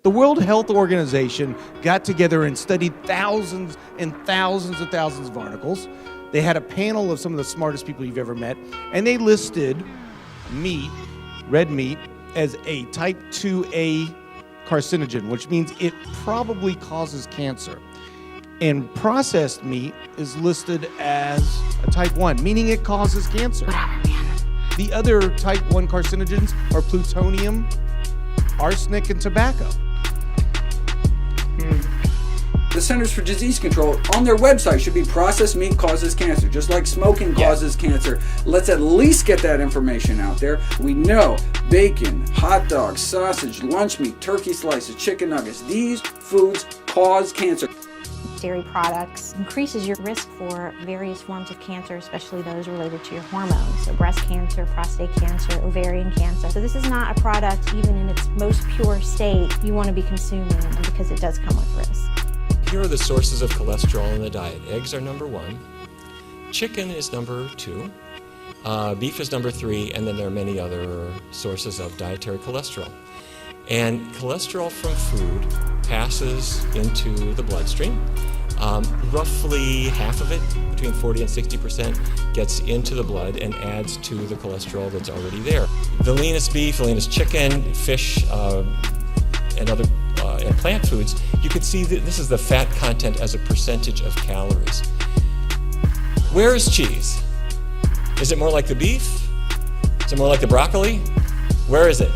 The World Health Organization got together and studied thousands and thousands and thousands of articles. They had a panel of some of the smartest people you've ever met, and they listed meat, red meat, as a type 2A carcinogen, which means it probably causes cancer. And processed meat is listed as a type 1, meaning it causes cancer. The other type 1 carcinogens are plutonium, arsenic, and tobacco. The Centers for Disease Control on their website should be processed meat causes cancer, just like smoking causes cancer. Let's at least get that information out there. We know bacon, hot dogs, sausage, lunch meat, turkey slices, chicken nuggets, these foods cause cancer. Dairy products increases your risk for various forms of cancer, especially those related to your hormones. So breast cancer, prostate cancer, ovarian cancer. So this is not a product, even in its most pure state, you want to be consuming because it does come with risk. Here are the sources of cholesterol in the diet. Eggs are number 1. Chicken is number 2. Beef is number 3, and then there are many other sources of dietary cholesterol. And cholesterol from food passes into the bloodstream. Roughly half of it, between 40 and 60%, gets into the blood and adds to the cholesterol that's already there. The leanest beef, the leanest chicken, fish, and other and plant foods, you can see that this is the fat content as a percentage of calories. Where is cheese? Is it more like the beef? Is it more like the broccoli? Where is it?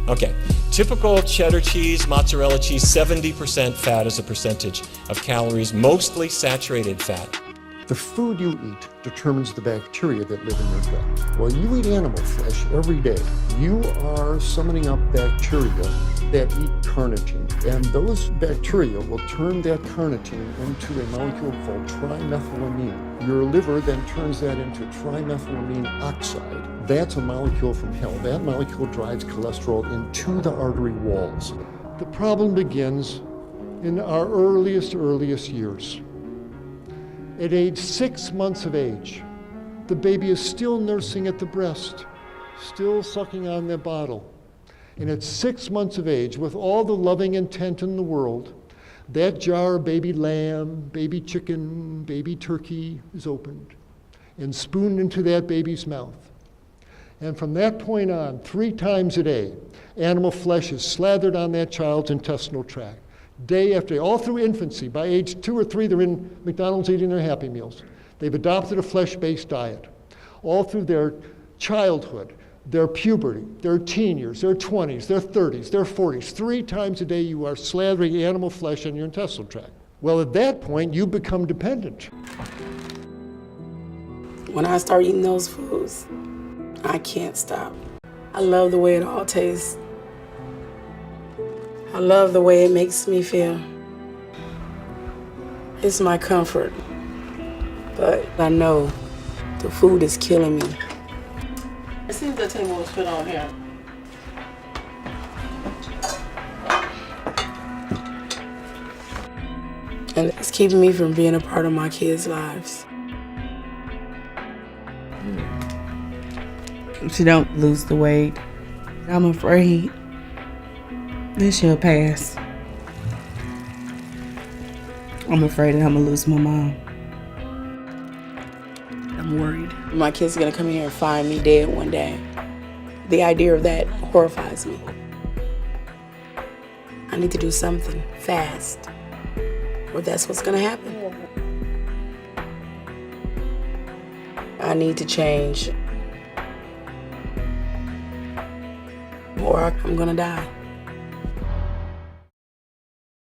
Okay, typical cheddar cheese, mozzarella cheese, 70% fat as a percentage of calories, mostly saturated fat. The food you eat determines the bacteria that live in your gut. While you eat animal flesh every day, you are summoning up bacteria that eat carnitine. And those bacteria will turn that carnitine into a molecule called trimethylamine. Your liver then turns that into trimethylamine oxide. That's a molecule from hell. That molecule drives cholesterol into the artery walls. The problem begins in our earliest years. At age 6 months of age, the baby is still nursing at the breast, still sucking on the bottle. And at 6 months of age, with all the loving intent in the world, that jar of baby lamb, baby chicken, baby turkey is opened and spooned into that baby's mouth. And from that point on, 3 times a day, animal flesh is slathered on that child's intestinal tract. Day after day, all through infancy. By age 2 or 3, they're in McDonald's eating their Happy Meals. They've adopted a flesh-based diet. All through their childhood, their puberty, their teen years, their 20s, their 30s, their 40s. 3 times a day you are slathering animal flesh on your intestinal tract. Well, at that point, you become dependent. When I start eating those foods, I can't stop. I love the way it all tastes. I love the way it makes me feel. It's my comfort. But I know the food is killing me. It seems the table was put on here. And it's keeping me from being a part of my kids' lives. She don't lose the weight. I'm afraid that she'll pass. I'm afraid that I'm gonna lose my mom. I'm worried. My kid's gonna come here and find me dead one day. The idea of that horrifies me. I need to do something fast, or that's what's gonna happen. I need to change, or I'm gonna die.